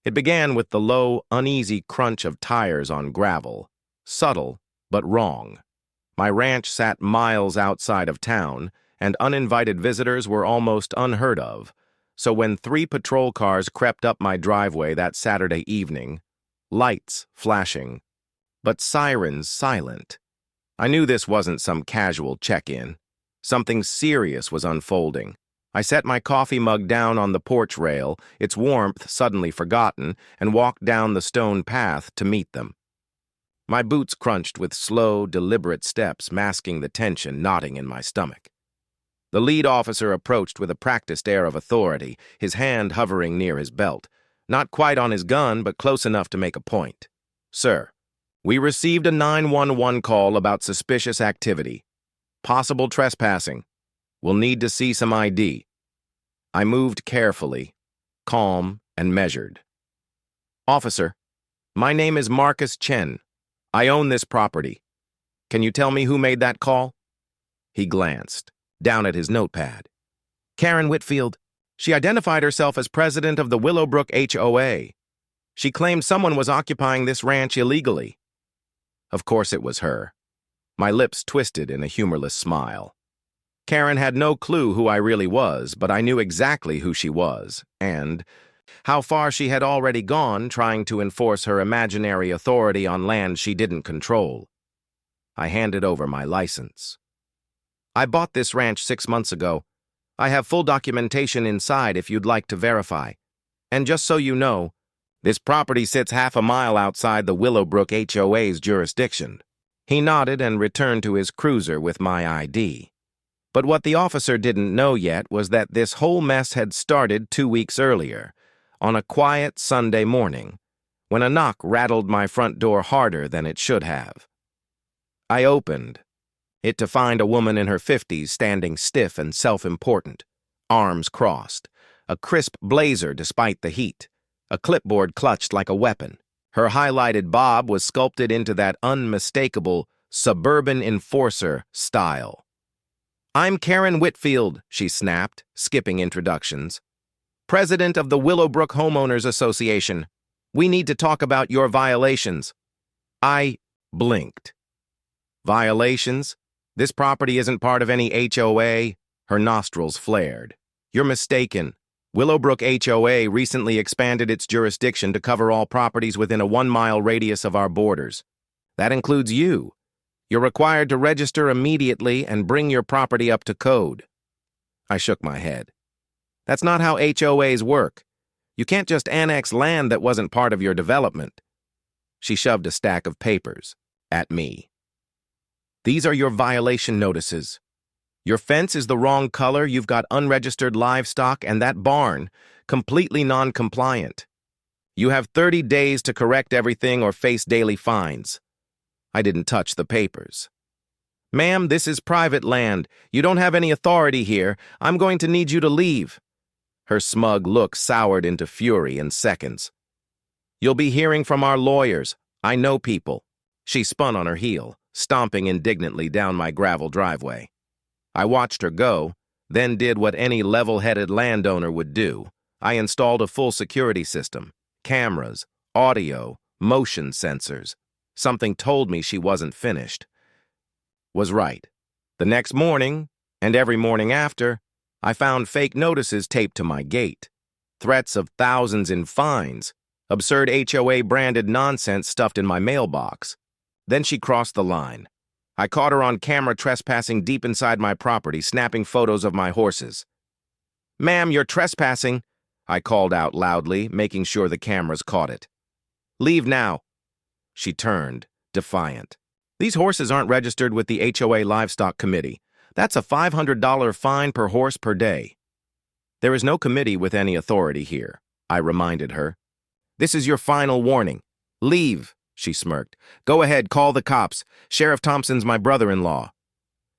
It began with the low, uneasy crunch of tires on gravel, subtle but wrong. My ranch sat miles outside of town, and uninvited visitors were almost unheard of. So when 3 patrol cars crept up my driveway that Saturday evening, lights flashing, but sirens silent, I knew this wasn't some casual check-in. Something serious was unfolding. I set my coffee mug down on the porch rail, its warmth suddenly forgotten, and walked down the stone path to meet them. My boots crunched with slow, deliberate steps, masking the tension knotting in my stomach. The lead officer approached with a practiced air of authority, his hand hovering near his belt, not quite on his gun, but close enough to make a point. "Sir, we received a 911 call about suspicious activity. Possible trespassing. We'll need to see some ID." I moved carefully, calm and measured. "Officer, my name is Marcus Chen. I own this property. Can you tell me who made that call?" He glanced down at his notepad. "Karen Whitfield. She identified herself as president of the Willowbrook HOA. She claimed someone was occupying this ranch illegally." Of course it was her. My lips twisted in a humorless smile. Karen had no clue who I really was, but I knew exactly who she was, and how far she had already gone trying to enforce her imaginary authority on land she didn't control. I handed over my license. "I bought this ranch 6 months ago. I have full documentation inside if you'd like to verify. And just so you know, this property sits half a mile outside the Willowbrook HOA's jurisdiction." He nodded and returned to his cruiser with my ID. But what the officer didn't know yet was that this whole mess had started 2 weeks earlier, on a quiet Sunday morning, when a knock rattled my front door harder than it should have. I opened it to find a woman in her 50s standing stiff and self-important, arms crossed, a crisp blazer despite the heat, a clipboard clutched like a weapon. Her highlighted bob was sculpted into that unmistakable suburban enforcer style. "I'm Karen Whitfield," she snapped, skipping introductions. "President of the Willowbrook Homeowners Association. We need to talk about your violations." I blinked. "Violations? This property isn't part of any HOA." Her nostrils flared. "You're mistaken. Willowbrook HOA recently expanded its jurisdiction to cover all properties within a 1-mile radius of our borders. That includes you. You're required to register immediately and bring your property up to code." I shook my head. "That's not how HOAs work. You can't just annex land that wasn't part of your development." She shoved a stack of papers at me. "These are your violation notices. Your fence is the wrong color, you've got unregistered livestock, and that barn, completely non-compliant. You have 30 days to correct everything or face daily fines." I didn't touch the papers. "Ma'am, this is private land. You don't have any authority here. I'm going to need you to leave." Her smug look soured into fury in seconds. "You'll be hearing from our lawyers. I know people." She spun on her heel, stomping indignantly down my gravel driveway. I watched her go, then did what any level-headed landowner would do. I installed a full security system, cameras, audio, motion sensors. Something told me she wasn't finished. Was right. The next morning, and every morning after, I found fake notices taped to my gate. Threats of thousands in fines, absurd HOA-branded nonsense stuffed in my mailbox. Then she crossed the line. I caught her on camera trespassing deep inside my property, snapping photos of my horses. "Ma'am, you're trespassing," I called out loudly, making sure the cameras caught it. "Leave now." She turned, defiant. "These horses aren't registered with the HOA Livestock Committee. That's a $500 fine per horse per day." "There is no committee with any authority here," I reminded her. "This is your final warning. Leave." She smirked. "Go ahead, call the cops. Sheriff Thompson's my brother-in-law."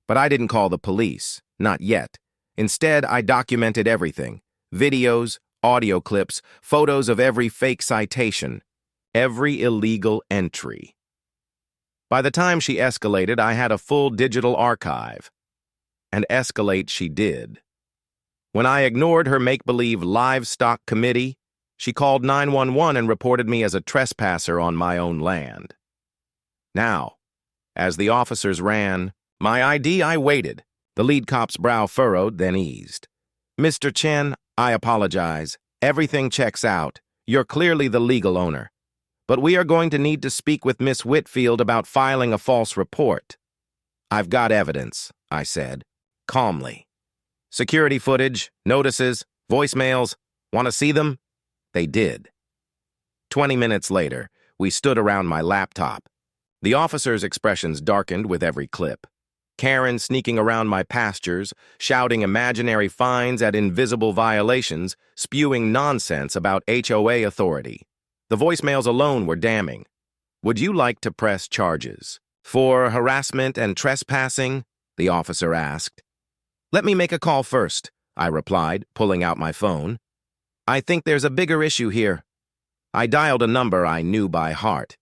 But I didn't call the police, not yet. Instead, I documented everything. Videos, audio clips, photos of every fake citation, every illegal entry. By the time she escalated, I had a full digital archive. And escalate she did. When I ignored her make-believe livestock committee, She called 911 and reported me as a trespasser on my own land. Now, as the officers ran my ID, I waited. The lead cop's brow furrowed, then eased. Mr. Chen, I apologize. Everything checks out. You're clearly the legal owner. But we are going to need to speak with Miss Whitfield about filing a false report. I've got evidence, I said, calmly. Security footage, notices, voicemails. Want to see them? They did. 20 minutes later, we stood around my laptop. The officers' expressions darkened with every clip. Karen sneaking around my pastures, shouting imaginary fines at invisible violations, spewing nonsense about HOA authority. The voicemails alone were damning. Would you like to press charges? For harassment and trespassing? The officer asked. Let me make a call first, I replied, pulling out my phone. I think there's a bigger issue here. I dialed a number I knew by heart.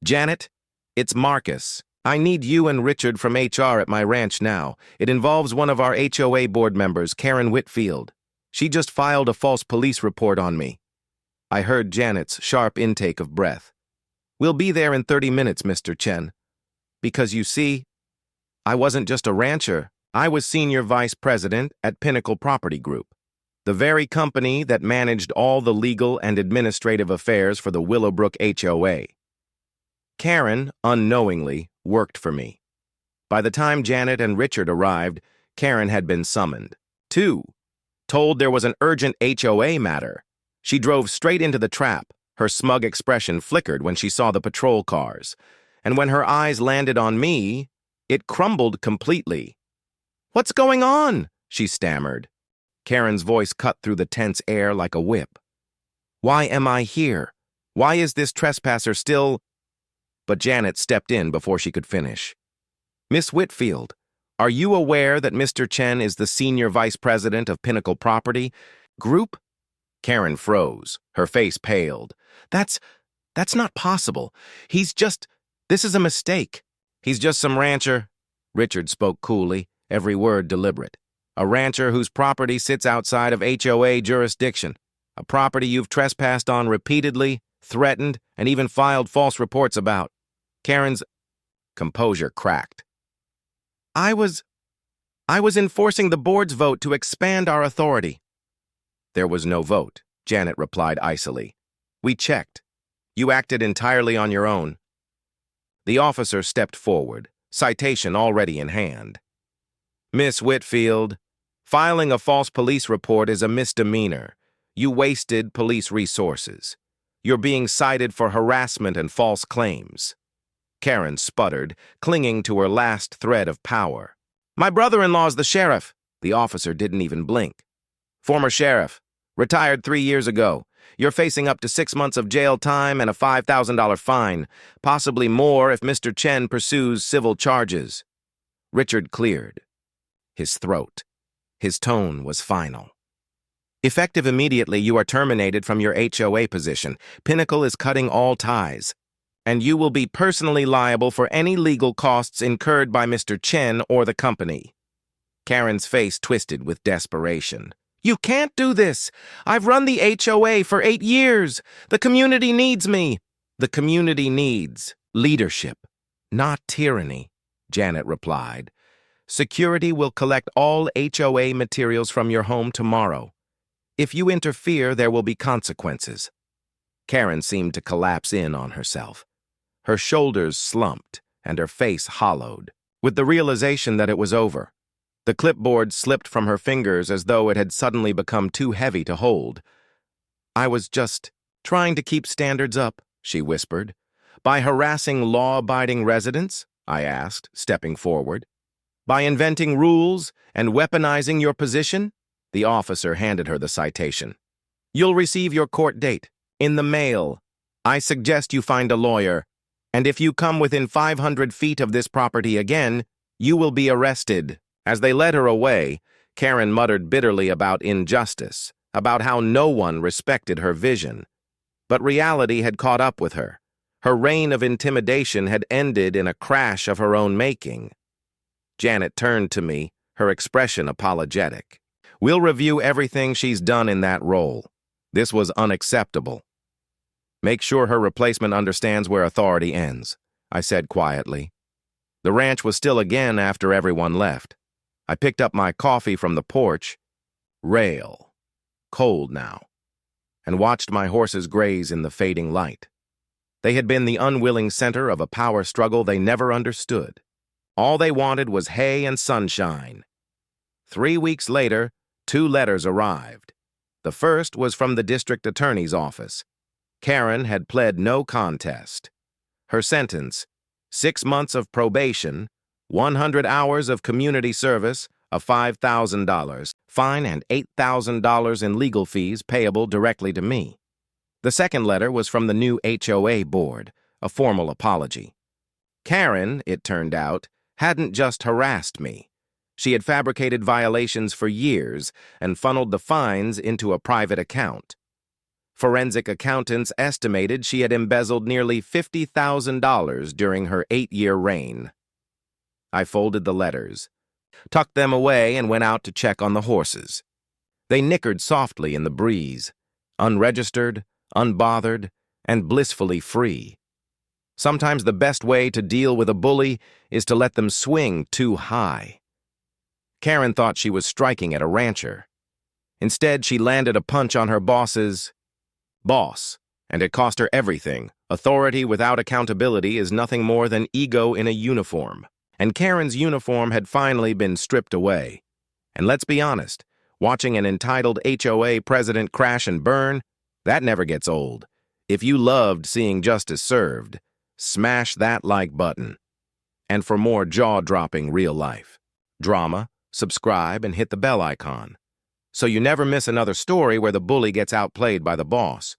Janet, it's Marcus. I need you and Richard from HR at my ranch now. It involves one of our HOA board members, Karen Whitfield. She just filed a false police report on me. I heard Janet's sharp intake of breath. We'll be there in 30 minutes, Mr. Chen. Because you see, I wasn't just a rancher. I was senior vice president at Pinnacle Property Group, the very company that managed all the legal and administrative affairs for the Willowbrook HOA. Karen, unknowingly, worked for me. By the time Janet and Richard arrived, Karen had been summoned. Told there was an urgent HOA matter. She drove straight into the trap. Her smug expression flickered when she saw the patrol cars. And when her eyes landed on me, it crumbled completely. What's going on? She stammered. Karen's voice cut through the tense air like a whip. Why am I here? Why is this trespasser still... But Janet stepped in before she could finish. Miss Whitfield, are you aware that Mr. Chen is the senior vice president of Pinnacle Property Group? Karen froze. Her face paled. That's not possible. This is a mistake. He's just some rancher. Richard spoke coolly, every word deliberate. A rancher whose property sits outside of HOA jurisdiction. A property you've trespassed on repeatedly, threatened, and even filed false reports about. Karen's composure cracked. I was enforcing the board's vote to expand our authority. There was no vote, Janet replied icily. We checked. You acted entirely on your own. The officer stepped forward, citation already in hand. Miss Whitfield, filing a false police report is a misdemeanor. You wasted police resources. You're being cited for harassment and false claims. Karen sputtered, clinging to her last thread of power. My brother-in-law's the sheriff. The officer didn't even blink. Former sheriff, retired 3 years ago. You're facing up to 6 months of jail time and a $5,000 fine, possibly more if Mr. Chen pursues civil charges. Richard cleared his throat. His tone was final. Effective immediately, you are terminated from your HOA position. Pinnacle is cutting all ties. And you will be personally liable for any legal costs incurred by Mr. Chen or the company. Karen's face twisted with desperation. You can't do this. I've run the HOA for 8 years. The community needs me. The community needs leadership, not tyranny, Janet replied. Security will collect all HOA materials from your home tomorrow. If you interfere, there will be consequences. Karen seemed to collapse in on herself. Her shoulders slumped and her face hollowed, with the realization that it was over. The clipboard slipped from her fingers as though it had suddenly become too heavy to hold. I was just trying to keep standards up, she whispered. By harassing law-abiding residents? I asked, stepping forward. By inventing rules and weaponizing your position? The officer handed her the citation. You'll receive your court date in the mail. I suggest you find a lawyer. And if you come within 500 feet of this property again, you will be arrested. As they led her away, Karen muttered bitterly about injustice, about how no one respected her vision. But reality had caught up with her. Her reign of intimidation had ended in a crash of her own making. Janet turned to me, her expression apologetic. We'll review everything she's done in that role. This was unacceptable. Make sure her replacement understands where authority ends, I said quietly. The ranch was still again after everyone left. I picked up my coffee from the porch, rail, cold now, and watched my horses graze in the fading light. They had been the unwilling center of a power struggle they never understood. All they wanted was hay and sunshine. 3 weeks later, 2 letters arrived. The first was from the district attorney's office. Karen had pled no contest. Her sentence, 6 months of probation, 100 hours of community service, a $5,000 fine, and $8,000 in legal fees payable directly to me. The second letter was from the new HOA board, a formal apology. Karen, it turned out, hadn't just harassed me. She had fabricated violations for years and funneled the fines into a private account. Forensic accountants estimated she had embezzled nearly $50,000 during her 8-year reign. I folded the letters, tucked them away, and went out to check on the horses. They nickered softly in the breeze, unregistered, unbothered, and blissfully free. Sometimes the best way to deal with a bully is to let them swing too high. Karen thought she was striking at a rancher. Instead, she landed a punch on her boss's boss, and it cost her everything. Authority without accountability is nothing more than ego in a uniform. And Karen's uniform had finally been stripped away. And let's be honest, watching an entitled HOA president crash and burn, that never gets old. If you loved seeing justice served, smash that like button. And for more jaw-dropping real-life drama, subscribe and hit the bell icon, so you never miss another story where the bully gets outplayed by the boss.